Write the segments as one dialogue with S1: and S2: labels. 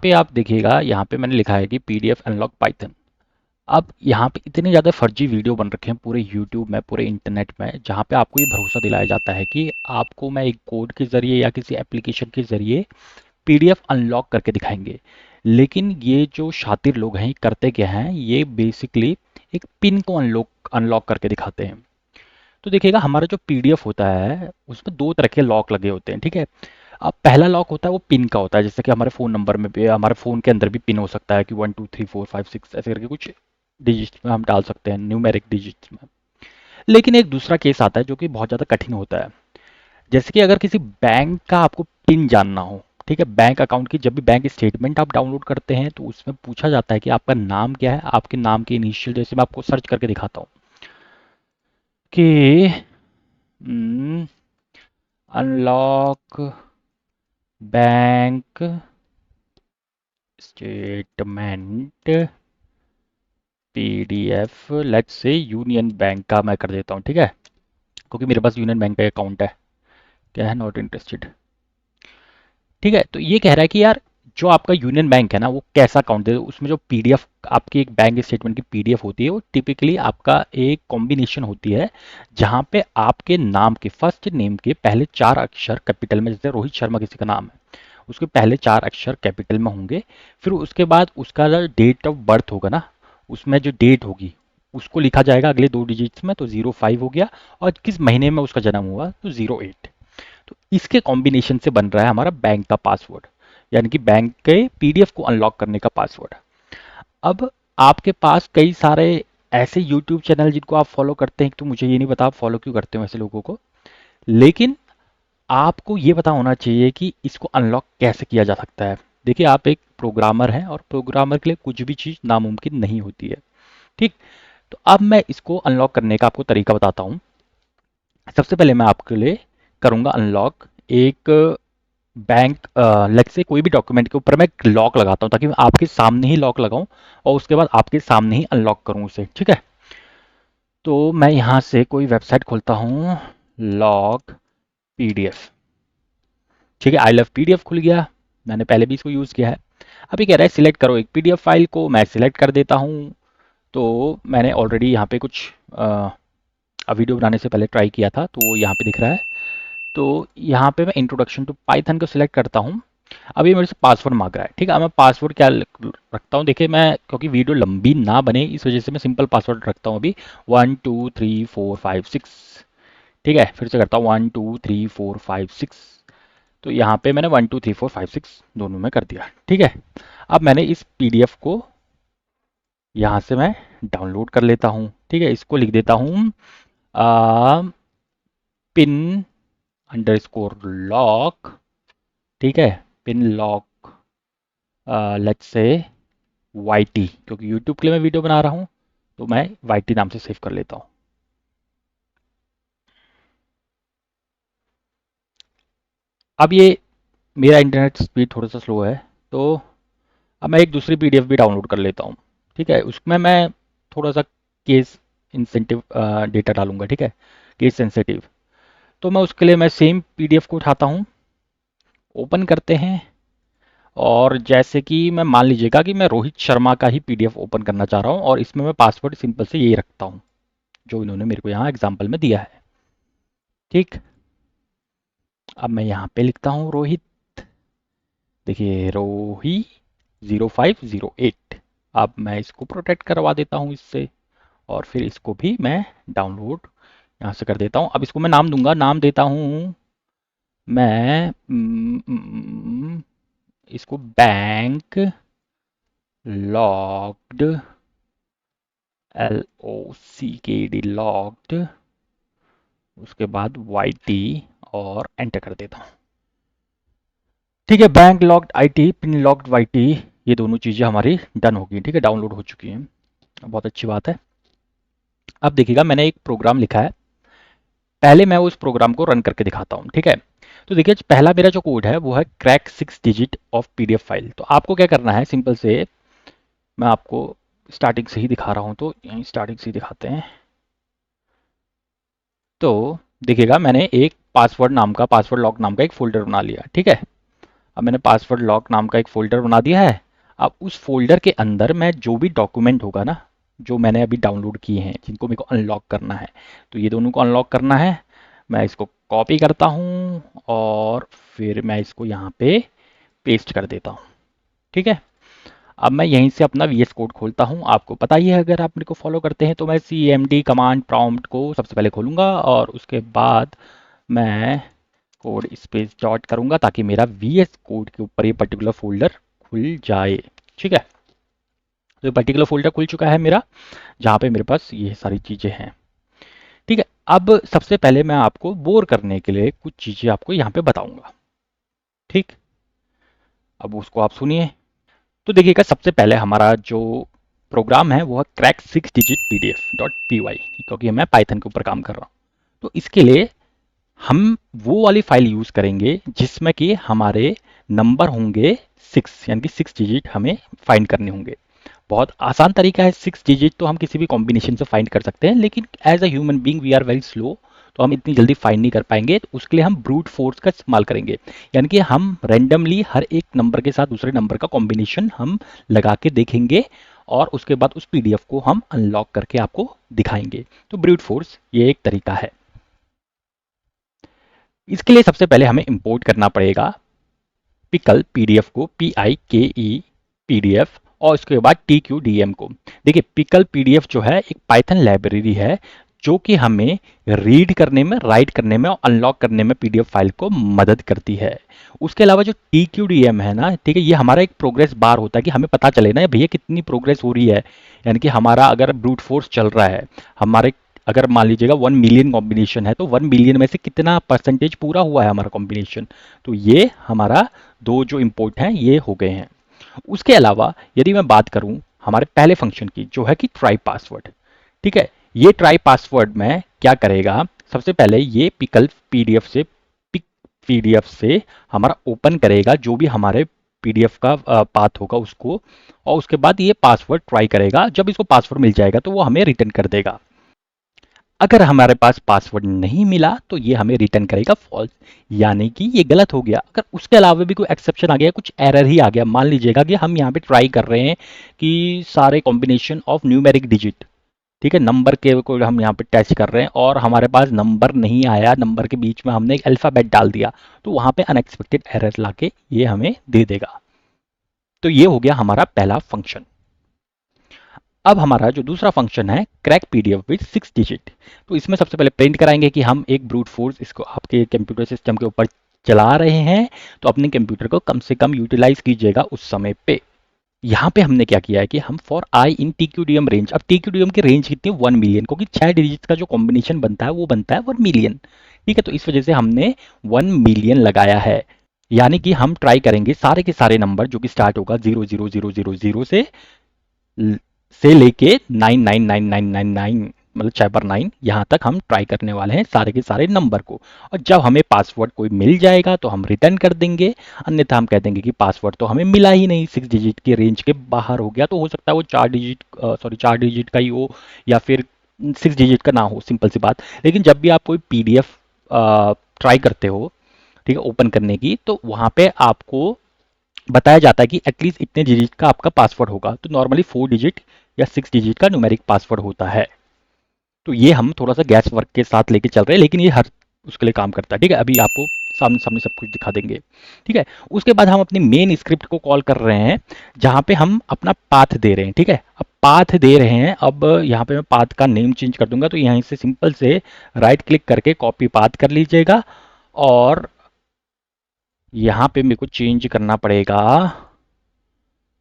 S1: पे आप देखिएगा, यहाँ पे मैंने लिखा है कि पीडीएफ अनलॉक पाइथन। अब यहाँ पे इतने ज़्यादा फर्जी वीडियो बन रखे हैं पूरे यूट्यूब में, पूरे इंटरनेट में, जहाँ पे आपको ये भरोसा दिलाया जाता है कि आपको मैं एक कोड के ज़रिए या किसी एप्लीकेशन के ज़रिए पीडीएफ अनलॉक करके दिखाएंगे। लेकिन ये जो शातिर लोग हैं, ये करते क्या हैं, ये बेसिकली एक पिन को अनलॉक अनलॉक करके दिखाते हैं। तो देखिएगा, हमारा जो पीडीएफ होता है उसमें दो तरह के लॉक लगे होते हैं, ठीक है। अब पहला लॉक होता है वो पिन का होता है, जैसे कि हमारे फ़ोन नंबर में भी, हमारे फ़ोन के अंदर भी पिन हो सकता है कि 1 2 3 4 5 6 ऐसे करके कुछ डिजिट्स में हम डाल सकते हैं, न्यूमेरिक डिजिट्स में। लेकिन एक दूसरा केस आता है जो कि बहुत ज़्यादा कठिन होता है। जैसे कि अगर किसी बैंक का आपको पिन जानना हो, ठीक है, बैंक अकाउंट की जब भी बैंक स्टेटमेंट आप डाउनलोड करते हैं तो उसमें पूछा जाता है कि आपका नाम क्या है, आपके नाम के इनिशियल, जैसे मैं आपको सर्च करके दिखाता हूँ कि unlock bank statement PDF, let's say union bank का मैं कर देता हूँ, ठीक है, क्योंकि मेरे पास यूनियन बैंक का अकाउंट है। क्या है, नॉट इंटरेस्टेड। ठीक है, तो ये कह रहा है कि यार जो आपका यूनियन बैंक है ना, वो कैसा अकाउंट है, उसमें जो पीडीएफ आपकी एक बैंक स्टेटमेंट की पीडीएफ होती है, वो टिपिकली आपका एक कॉम्बिनेशन होती है, जहां पे आपके नाम के फर्स्ट नेम के पहले चार अक्षर कैपिटल में, जैसे रोहित शर्मा किसी का नाम है, उसके पहले चार अक्षर कैपिटल में होंगे। फिर उसके बाद उसका जो डेट ऑफ बर्थ होगा ना, उसमें जो डेट होगी उसको लिखा जाएगा अगले दो डिजिट्स में, तो 05 हो गया। और किस महीने में उसका जन्म हुआ, तो 08। तो इसके कॉम्बिनेशन से बन रहा है हमारा बैंक का पासवर्ड, यानी कि बैंक के पीडीएफ को अनलॉक करने का पासवर्ड। अब आपके पास कई सारे ऐसे यूट्यूब चैनल जिनको आप फॉलो करते हैं, तो मुझे ये नहीं पता आप फॉलो क्यों करते हो ऐसे लोगों को, लेकिन आपको ये पता होना चाहिए कि इसको अनलॉक कैसे किया जा सकता है। देखिए, आप एक प्रोग्रामर हैं और प्रोग्रामर के लिए कुछ भी चीज़ नामुमकिन नहीं होती है, ठीक। तो अब मैं इसको अनलॉक करने का आपको तरीका बताता हूँ। सबसे पहले मैं आपके लिए करूँगा अनलॉक एक बैंक, लेट्स से कोई भी डॉक्यूमेंट के ऊपर मैं लॉक लगाता हूँ, ताकि मैं आपके सामने ही लॉक लगाऊं और उसके बाद आपके सामने ही अनलॉक करूँ उसे, ठीक है। तो मैं यहाँ से कोई वेबसाइट खोलता हूँ, लॉग पीडीएफ, ठीक है, आई लव पीडीएफ खुल गया। मैंने पहले भी इसको यूज़ किया है। अभी कह रहा है सिलेक्ट करो एक पीडीएफ फाइल को, मैं सिलेक्ट कर देता हूँ। तो मैंने ऑलरेडी यहाँ पे कुछ वीडियो बनाने से पहले ट्राई किया था, तो वो यहाँ पे दिख रहा है। तो यहाँ पे मैं इंट्रोडक्शन टू पाइथन को सिलेक्ट करता हूँ। अभी मेरे से पासवर्ड मांग रहा है, ठीक है। अब मैं पासवर्ड क्या रखता हूँ, देखिए मैं, क्योंकि वीडियो लंबी ना बने इस वजह से मैं सिंपल पासवर्ड रखता हूँ अभी, 1 2 3 4 5 6, ठीक है। फिर से करता हूँ 1 2 3 4 5 6। तो यहाँ पे मैंने 1 2 3 4 5 6 दोनों में कर दिया, ठीक है। अब मैंने इस पीडीएफ को यहाँ से मैं डाउनलोड कर लेता हूँ, ठीक है। इसको लिख देता हूँ पिन अंडरस्कोर लॉक, ठीक है, pin lock, let's say Y T, क्योंकि यूट्यूब के लिए मैं वीडियो बना रहा हूँ, तो मैं वाई टी नाम से सेव कर लेता हूँ। अब ये मेरा इंटरनेट स्पीड थोड़ा सा स्लो है, तो अब मैं एक दूसरी पीडीएफ भी डाउनलोड कर लेता हूँ, ठीक है। उसमें मैं थोड़ा सा केस इंसेंटिव डेटा डालूंगा, ठीक है, केस सेंसिटिव। तो मैं उसके लिए मैं सेम पीडीएफ को उठाता हूँ, ओपन करते हैं। और जैसे कि मैं, मान लीजिएगा कि मैं रोहित शर्मा का ही पीडीएफ ओपन करना चाह रहा हूँ, और इसमें मैं पासवर्ड सिंपल से यही रखता हूँ जो इन्होंने मेरे को यहाँ एग्जाम्पल में दिया है, ठीक। अब मैं यहाँ पे लिखता हूँ रोहित, देखिए रोही 0508। अब मैं इसको प्रोटेक्ट करवा देता हूँ इससे, और फिर इसको भी मैं डाउनलोड यहाँ से कर देता हूँ। अब इसको मैं नाम दूंगा, नाम देता हूँ मैं, इसको बैंक लॉक्ड, LOCKD लॉक्ड, उसके बाद YT, और एंटर कर देता हूँ, ठीक है। Bank locked IT, pin locked YT, ये दोनों चीज़ें हमारी डन होगी, ठीक है, डाउनलोड हो चुकी हैं। बहुत अच्छी बात है। अब देखिएगा, मैंने एक प्रोग्राम लिखा है, पहले मैं उस प्रोग्राम को रन करके दिखाता हूँ, ठीक है। तो देखिए, पहला मेरा जो कोड है वो है crack 6 digit of PDF file. तो आपको क्या करना है, सिंपल से मैं आपको स्टार्टिंग से ही दिखा रहा हूँ, तो यहीं स्टार्टिंग से ही दिखाते हैं। तो देखिएगा, मैंने एक पासवर्ड नाम का, पासवर्ड लॉक नाम का एक फोल्डर बना लिया, ठीक है। अब मैंने पासवर्ड लॉक नाम का एक फ़ोल्डर बना दिया है। अब उस फ़ोल्डर के अंदर मैं जो भी डॉक्यूमेंट होगा ना, जो मैंने अभी डाउनलोड किए हैं, जिनको मेरे को अनलॉक करना है, तो ये दोनों को अनलॉक करना है। मैं इसको कॉपी करता हूँ और फिर मैं इसको यहाँ पे पेस्ट कर देता हूँ। ठीक है। अब मैं यहीं से अपना वीएस कोड खोलता हूँ। आपको पता ही है, अगर आप मेरे को फॉलो करते हैं, तो मैं cmd कमांड प्रॉम्प्ट को सबसे पहले खोलूँगा और उसके बाद मैं कोड स्पेस डॉट करूँगा ताकि मेरा वीएस कोड के ऊपर ये पर्टिकुलर फोल्डर खुल जाए। ठीक है। तो ये पर्टिकुलर फोल्डर खुल चुका है मेरा, जहाँ पे मेरे पास ये सारी चीज़ें हैं। ठीक है। अब सबसे पहले मैं आपको बोर करने के लिए कुछ चीज़ें आपको यहाँ पे बताऊँगा। ठीक। अब उसको आप सुनिए। तो देखिएगा, सबसे पहले हमारा जो प्रोग्राम है वो है क्रैक 6 digit pdf.py, क्योंकि मैं पाइथन के ऊपर काम कर रहा हूँ। तो इसके लिए हम वो वाली फाइल यूज़ करेंगे जिसमें कि हमारे नंबर होंगे 6, यानी कि 6 डिजिट हमें फाइंड करने होंगे। बहुत आसान तरीका है, 6 डिजिट तो हम किसी भी कॉम्बिनेशन से फाइंड कर सकते हैं, लेकिन as a human being we are very slow, तो हम इतनी जल्दी फाइंड नहीं कर पाएंगे। तो उसके लिए हम ब्रूट फोर्स का इस्तेमाल करेंगे, यानी कि हम रैंडमली हर एक नंबर के साथ दूसरे नंबर का कॉम्बिनेशन हम लगा के देखेंगे और उसके बाद उस पीडीएफ को हम अनलॉक करके आपको दिखाएंगे। तो ब्रूट फोर्स ये एक तरीका है। इसके लिए सबसे पहले हमें इंपोर्ट करना पड़ेगा पिकल पीडीएफ को, PIKE PDF, और उसके बाद TQDM को। देखिए, पिकल पीडीएफ जो है एक पाइथन लाइब्रेरी है जो कि हमें रीड करने में, राइट करने में और अनलॉक करने में पीडीएफ फाइल को मदद करती है। उसके अलावा जो TQDM है ना, ठीक है, ये हमारा एक प्रोग्रेस बार होता है कि हमें पता चले ना भैया कितनी प्रोग्रेस हो रही है। यानी कि हमारा अगर ब्रूट फोर्स चल रहा है, हमारे अगर मान लीजिएगा 1 मिलियन कॉम्बिनेशन है, तो 1 मिलियन में से कितना परसेंटेज पूरा हुआ है हमारा कॉम्बिनेशन। तो ये हमारा दो जो इंपोर्ट हैं ये हो गए हैं। उसके अलावा यदि मैं बात करूं हमारे पहले फंक्शन की, जो है कि ट्राई पासवर्ड। ठीक है। ये ट्राई पासवर्ड में क्या करेगा, सबसे पहले ये पिकल पीडीएफ से, पिक पीडीएफ से हमारा ओपन करेगा जो भी हमारे पीडीएफ का पाथ होगा उसको, और उसके बाद ये पासवर्ड ट्राई करेगा। जब इसको पासवर्ड मिल जाएगा तो वो हमें रिटर्न कर देगा। अगर हमारे पास पासवर्ड नहीं मिला तो ये हमें रिटर्न करेगा फॉल्स, यानी कि ये गलत हो गया। अगर उसके अलावा भी कोई एक्सेप्शन आ गया, कुछ एरर ही आ गया, मान लीजिएगा कि हम यहाँ पे ट्राई कर रहे हैं कि सारे कॉम्बिनेशन ऑफ न्यूमेरिक डिजिट, ठीक है, नंबर के को हम यहाँ पे टच कर रहे हैं और हमारे पास नंबर नहीं आया, नंबर के बीच में हमने एक अल्फ़ाबेट डाल दिया, तो वहाँ पे अनएक्सपेक्टेड एरर लाके ये हमें दे देगा। तो ये हो गया हमारा पहला फंक्शन। अब हमारा जो दूसरा फंक्शन है क्रैक पीडीएफ विद 6 डिजिट, तो इसमें सबसे पहले प्रिंट कराएंगे कि हम एक ब्रूट फोर्स इसको आपके कंप्यूटर सिस्टम के ऊपर चला रहे हैं, तो अपने कंप्यूटर को कम से कम यूटिलाइज कीजिएगा उस समय पे। यहाँ पे हमने क्या किया है कि हम for I in TQDM range, अब TQDM की रेंज कितनी है 1 मिलियन, क्योंकि 6 डिजिट का जो कॉम्बिनेशन बनता है वो बनता है 1 मिलियन। ठीक है। तो इस वजह से हमने 1 मिलियन लगाया है, यानी कि हम ट्राई करेंगे सारे के सारे नंबर जो कि स्टार्ट होगा 00000 से लेके 99999, मतलब 6 पर 9, यहाँ तक हम ट्राई करने वाले हैं सारे के सारे नंबर को। और जब हमें पासवर्ड कोई मिल जाएगा तो हम रिटर्न कर देंगे, अन्यथा हम कह देंगे कि पासवर्ड तो हमें मिला ही नहीं, 6 डिजिट के रेंज के बाहर हो गया। तो हो सकता है वो 4 डिजिट, सॉरी 4 डिजिट का ही हो, या फिर 6 डिजिट का ना हो, सिंपल सी बात। लेकिन जब भी आप कोई पीडीएफ ट्राई करते हो, ठीक है, ओपन करने की, तो वहाँ पे आपको बताया जाता है कि एटलीस्ट इतने डिजिट का आपका पासवर्ड होगा। तो नॉर्मली 4 डिजिट या 6 डिजिट का न्यूमेरिक पासवर्ड होता है। तो ये हम थोड़ा सा गैस वर्क के साथ लेके चल रहे हैं, लेकिन ये हर उसके लिए काम करता है। ठीक है। अभी आपको सामने सामने सब कुछ दिखा देंगे। ठीक है। उसके बाद हम अपनी मेन स्क्रिप्ट को कॉल कर रहे हैं, जहाँ पे हम अपना पाथ दे रहे हैं। ठीक है। अब पाथ दे रहे हैं, अब यहाँ पे मैं पाथ का नेम चेंज कर दूंगा, तो यहाँ से सिंपल से राइट क्लिक करके कॉपी पाथ कर लीजिएगा, और यहाँ पे मेरे को चेंज करना पड़ेगा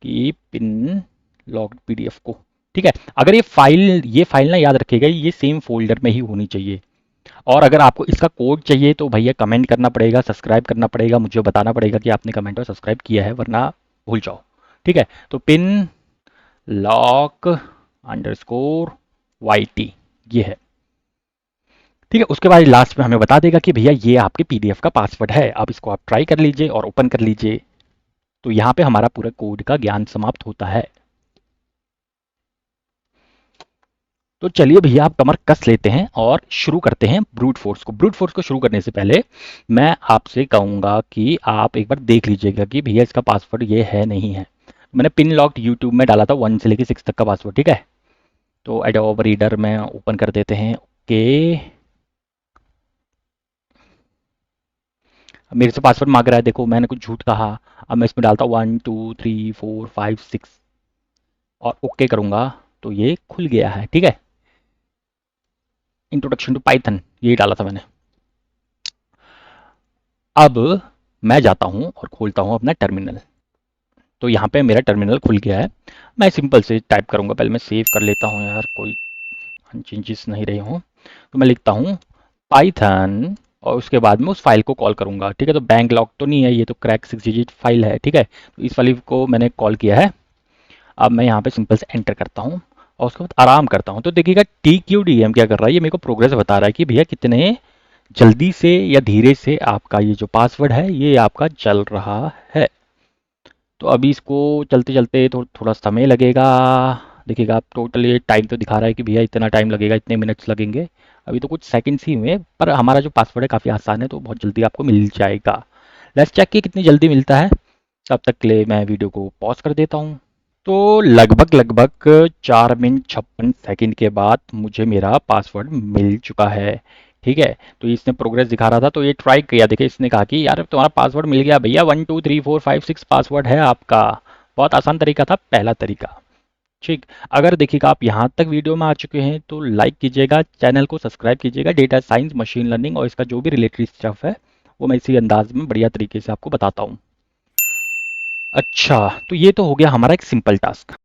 S1: कि पिन लॉग्ड पीडीएफ को। ठीक है। अगर ये फाइल ना, याद रखिएगा, ये सेम फोल्डर में ही होनी चाहिए। और अगर आपको इसका कोड चाहिए तो भैया कमेंट करना पड़ेगा, सब्सक्राइब करना पड़ेगा, मुझे बताना पड़ेगा कि आपने कमेंट और सब्सक्राइब किया है, वरना भूल जाओ। ठीक है। तो पिन लॉक अंडरस्कोर YT ये है। ठीक है। उसके बाद लास्ट में हमें बता देगा कि भैया ये आपके पीडीएफ का पासवर्ड है, अब इसको आप ट्राई कर लीजिए और ओपन कर लीजिए। तो यहाँ पे हमारा पूरा कोड का ज्ञान समाप्त होता है। तो चलिए भैया आप कमर कस लेते हैं और शुरू करते हैं ब्रूट फोर्स को। ब्रूट फोर्स को शुरू करने से पहले मैं आपसे कहूँगा कि आप एक बार देख लीजिएगा कि भैया इसका पासवर्ड ये है नहीं है। मैंने पिन लॉक्ड यूट्यूब में डाला था 1 से लेके 6 तक का पासवर्ड, ठीक है। तो एडोब रीडर में ओपन कर देते हैं। ओके, अब मेरे से पासवर्ड मांग रहा है, देखो मैंने कुछ झूठ कहा। अब मैं इसमें डालता हूँ 1 2 3 4 5 6 और ओके करूँगा तो ये खुल गया है, ठीक है। इंट्रोडक्शन टू पाइथन ये डाला था मैंने। अब मैं जाता हूँ और खोलता हूँ अपना टर्मिनल। तो यहाँ पे मेरा टर्मिनल खुल गया है। मैं सिंपल से टाइप करूँगा, पहले मैं सेव कर लेता हूँ यार, कोई चेंजेस नहीं रहे हों। तो मैं लिखता हूँ पाइथन और उसके बाद में उस फाइल को कॉल करूँगा, ठीक है। तो बैंक लॉक तो नहीं है, ये तो क्रैक 6 डिजिट फाइल है, ठीक है। तो इस फाइल को मैंने कॉल किया है। अब मैं यहाँ पे सिंपल से एंटर करता हूँ और उसके बाद आराम करता हूँ। तो देखिएगा TQDM क्या कर रहा है, ये मेरे को प्रोग्रेस बता रहा है कि भैया कितने जल्दी से या धीरे से आपका ये जो पासवर्ड है ये आपका चल रहा है। तो अभी इसको चलते चलते थोड़ा समय लगेगा। देखिएगा आप टोटल ये टाइम तो दिखा रहा है कि भैया इतना टाइम लगेगा, इतने मिनट्स लगेंगे। अभी तो कुछ सेकंड्स ही हुए, पर हमारा जो पासवर्ड है काफ़ी आसान है तो बहुत जल्दी आपको मिल जाएगा। लेट्स चेक कि कितनी जल्दी मिलता है। तब तक के लिए मैं वीडियो को पॉज कर देता हूँ। तो लगभग लगभग 4 मिनट 56 सेकंड के बाद मुझे मेरा पासवर्ड मिल चुका है, ठीक है। तो इसने प्रोग्रेस दिखा रहा था तो ये ट्राई किया, देखिए इसने कहा कि यार तुम्हारा पासवर्ड मिल गया भैया, 1 2 3 4 5 6 पासवर्ड है आपका। बहुत आसान तरीका था, पहला तरीका। ठीक, अगर देखिएगा आप यहाँ तक वीडियो में आ चुके हैं तो लाइक कीजिएगा, चैनल को सब्सक्राइब कीजिएगा। डेटा साइंस, मशीन लर्निंग और इसका जो भी रिलेटेड स्टफ है वो मैं इसी अंदाज में बढ़िया तरीके से आपको बताता हूँ। अच्छा, तो ये तो हो गया हमारा एक सिंपल टास्क।